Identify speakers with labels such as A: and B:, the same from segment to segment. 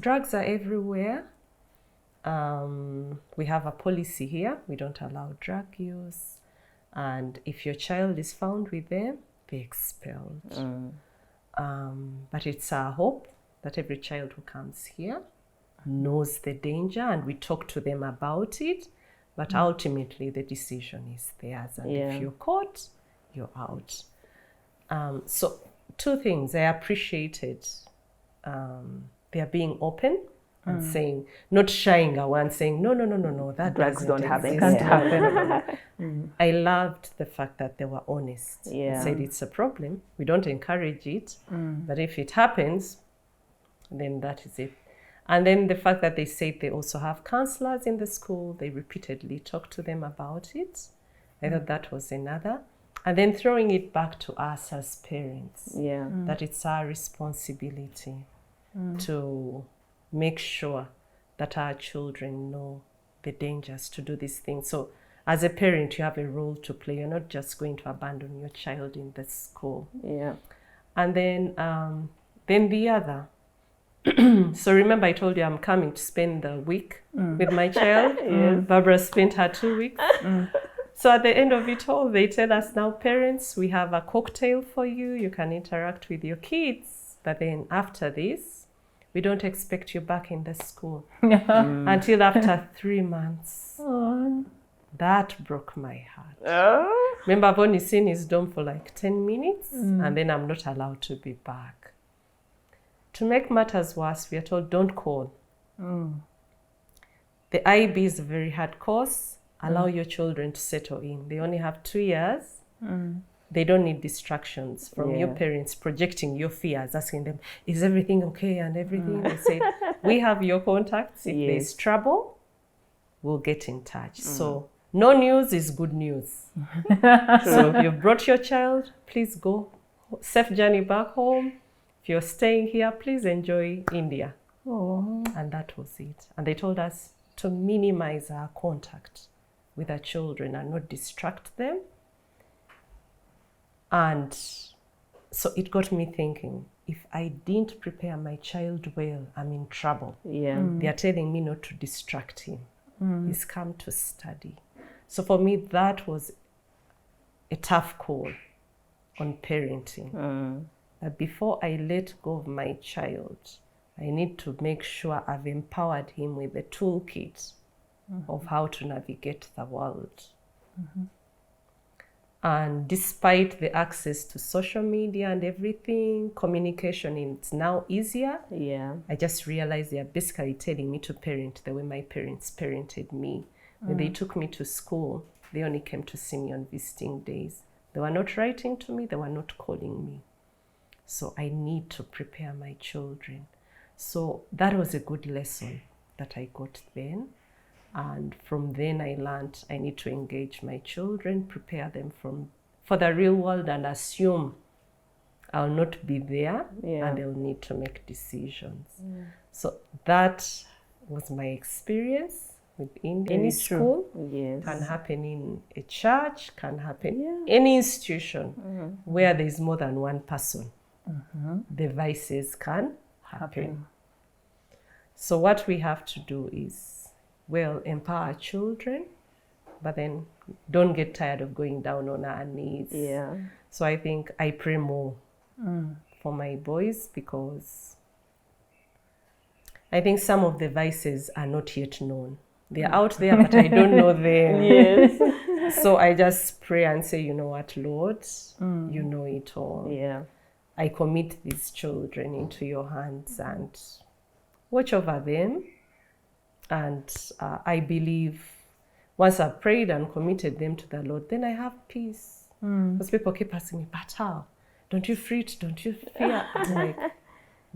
A: drugs are everywhere. We have a policy here. We don't allow drug use. And if your child is found with them, they're expelled. But it's our hope that every child who comes here knows the danger, and we talk to them about it. But ultimately, the decision is theirs. And if you're caught, you're out. So 2 things. I appreciated they are being open and saying, not shying away and saying, no, that
B: drugs don't happen.
A: Can't happen. I loved the fact that they were honest.
B: Yeah.
A: Said it's a problem. We don't encourage it, but if it happens, then that is it. And then the fact that they said they also have counselors in the school, they repeatedly talk to them about it. I thought that was another. And then throwing it back to us as parents, that it's our responsibility to make sure that our children know the dangers to do these things. So as a parent, you have a role to play. You're not just going to abandon your child in the school.
B: Yeah.
A: And then the other. So remember I told you I'm coming to spend the week with my child. Barbara spent her 2 weeks. So at the end of it all, they tell us, now parents, we have a cocktail for you. You can interact with your kids. But then after this, we don't expect you back in the school until after 3 months. That broke my heart. Remember, I've only seen his dorm for like 10 minutes, and then I'm not allowed to be back. To make matters worse, we are told, don't call. The IB is a very hard course. Allow your children to settle in. They only have 2 years. They don't need distractions from your parents projecting your fears, asking them, is everything okay and everything? They say, we have your contacts. If there's trouble, we'll get in touch. So no news is good news. So you've brought your child, please go. Safe journey back home. If you're staying here, please enjoy India. And that was it. And they told us to minimize our contact with our children and not distract them. And so it got me thinking, if I didn't prepare my child well, I'm in trouble. They are telling me not to distract him. He's come to study. So for me, that was a tough call on parenting. That before I let go of my child, I need to make sure I've empowered him with the toolkit of how to navigate the world. And despite the access to social media and everything, communication is now easier. I just realized they are basically telling me to parent the way my parents parented me. When they took me to school, they only came to see me on visiting days. They were not writing to me, they were not calling me. So I need to prepare my children. So that was a good lesson that I got then. And from then I learned I need to engage my children, prepare them for the real world, and assume I'll not be there and they'll need to make decisions. So that was my experience with any school. Can happen in a church, can happen any institution where there's more than one person. The vices can happen. So what we have to do is, well, empower children, but then don't get tired of going down on our knees. So I think I pray more for my boys, because I think some of the vices are not yet known. They're out there, but I don't know them. So I just pray and say, you know what, Lord, you know it all. I commit these children into your hands and watch over them. And I believe once I've prayed and committed them to the Lord, then I have peace. Because people keep asking me, but how? Don't you fret? Don't you fear? I'm like,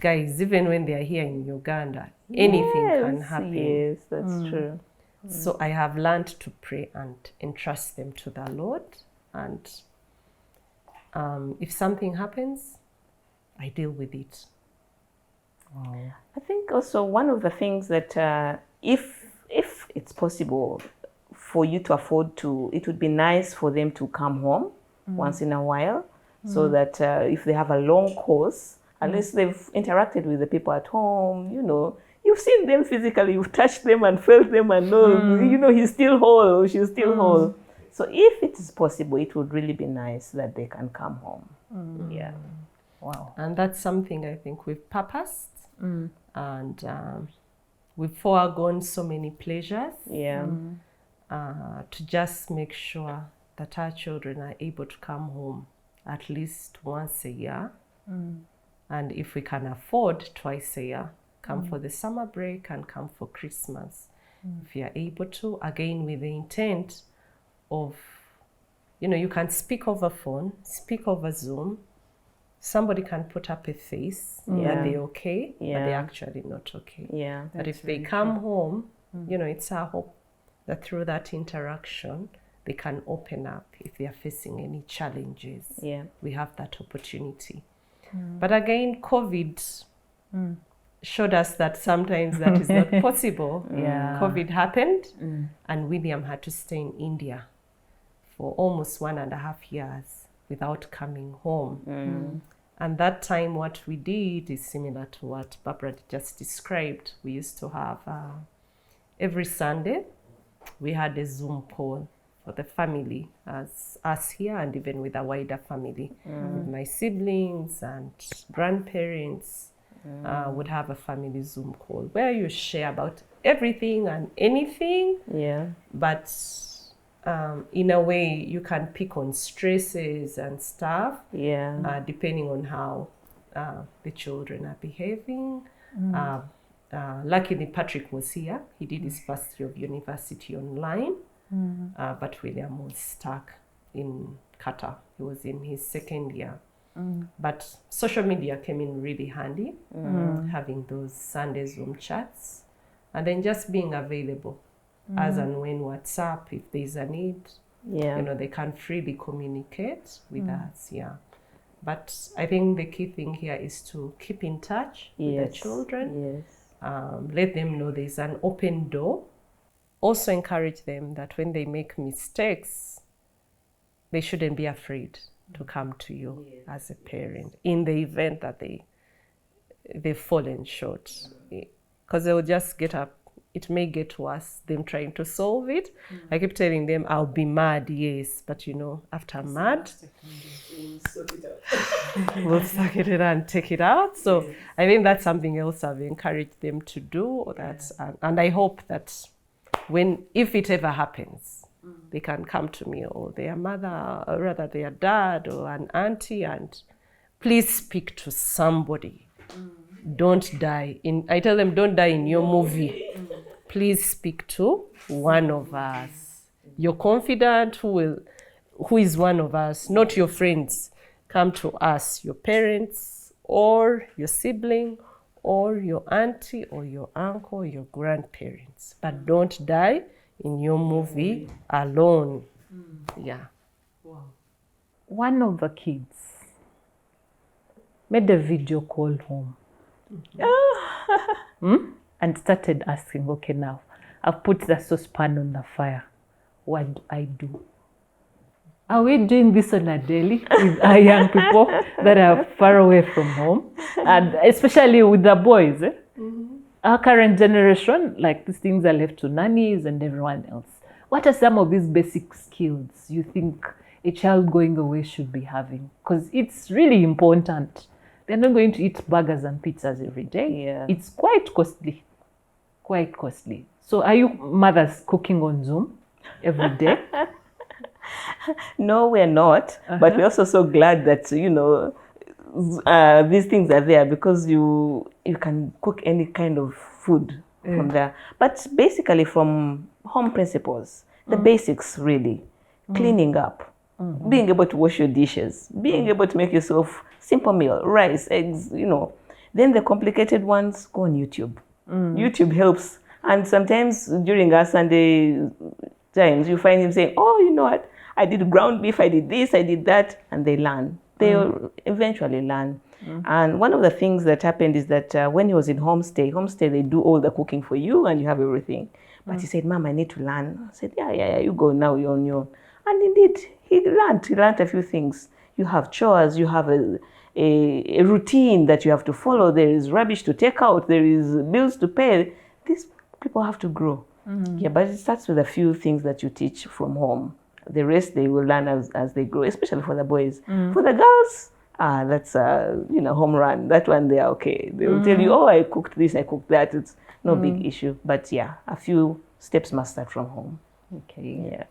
A: guys, even when they are here in Uganda, anything can happen.
B: That's true.
A: So I have learned to pray and entrust them to the Lord. And if something happens, I deal with it.
B: I think also one of the things that if it's possible for you to afford to, it would be nice for them to come home once in a while, so that if they have a long course, at least they've interacted with the people at home, you you've seen them physically, you've touched them and felt them and know, he's still whole or she's still whole. So if it is possible, it would really be nice that they can come home. Yeah.
A: Wow. And that's something I think we've purposed, and we've foregone so many pleasures to just make sure that our children are able to come home at least once a year. And if we can afford, twice a year, come for the summer break and come for Christmas. If you're able to, again, with the intent of, you can speak over phone, speak over Zoom. Somebody can put up a face that they're okay, but they're actually not okay.
B: Yeah.
A: But if they come home, it's our hope that through that interaction, they can open up if they are facing any challenges.
B: Yeah.
A: We have that opportunity. But again, COVID showed us that sometimes that is not possible. COVID happened, and William had to stay in India for almost 1.5 years without coming home. And that time what we did is similar to what Barbara just described. We used to have, every Sunday, we had a Zoom call for the family, as us here and even with a wider family. With my siblings and grandparents would have a family Zoom call where you share about everything and anything. But in a way, you can pick on stresses and stuff, depending on how the children are behaving. Luckily, Patrick was here. He did his first year of university online, but William was stuck in Qatar. He was in his second year. But social media came in really handy, having those Sunday Zoom chats, and then just being available. As and when WhatsApp, if there's a need, they can freely communicate with us. But I think the key thing here is to keep in touch with the children. Let them know there's an open door. Also encourage them that when they make mistakes, they shouldn't be afraid to come to you as a parent in the event that they've fallen short. Because they will just get up. It may get worse, them trying to solve it. I keep telling them, I'll be mad, yes, but after mad, we'll suck it in and take it out. So I think that's something else I've encouraged them to do. And I hope that if it ever happens, they can come to me or their mother, or rather their dad or an auntie, and please speak to somebody. Don't die. I tell them, don't die in your movie. Please speak to one of us. You're confident who is one of us, not your friends. Come to us, your parents or your sibling or your auntie or your uncle or your grandparents. But don't die in your movie alone.
C: Wow. One of the kids made a video call home. And started asking, okay, now I've put the saucepan on the fire. What do I do? Are we doing this on a daily with our young people that are far away from home? And especially with the boys. Our current generation, like these things are left to nannies and everyone else. What are some of these basic skills you think a child going away should be having? Because it's really important. They're not going to eat burgers and pizzas every day. It's quite costly. So are you mothers cooking on Zoom every day?
B: No, we're not. But we're also so glad that, these things are there, because you can cook any kind of food from there. But basically from home principles, the basics really, cleaning up, being able to wash your dishes, being able to make yourself simple meal, rice, eggs, Then the complicated ones, go on YouTube. YouTube helps. And sometimes during our Sunday times, you find him saying, oh, you know what? I did ground beef, I did this, I did that. And they learn. They eventually learn. And one of the things that happened is that when he was in homestay, they do all the cooking for you and you have everything. But he said, Mom, I need to learn. I said, yeah, you go now, you're on your own. And indeed, he learned a few things. You have chores, you have a routine that you have to follow. There is rubbish to take out. There is bills to pay. These people have to grow. Yeah, but it starts with a few things that you teach from home. The rest they will learn as they grow, especially for the boys. For the girls, that's a home run. That one they are okay. They will tell you, oh, I cooked this, I cooked that. It's no big issue. But yeah, a few steps must start from home.
C: Okay.
B: Yeah.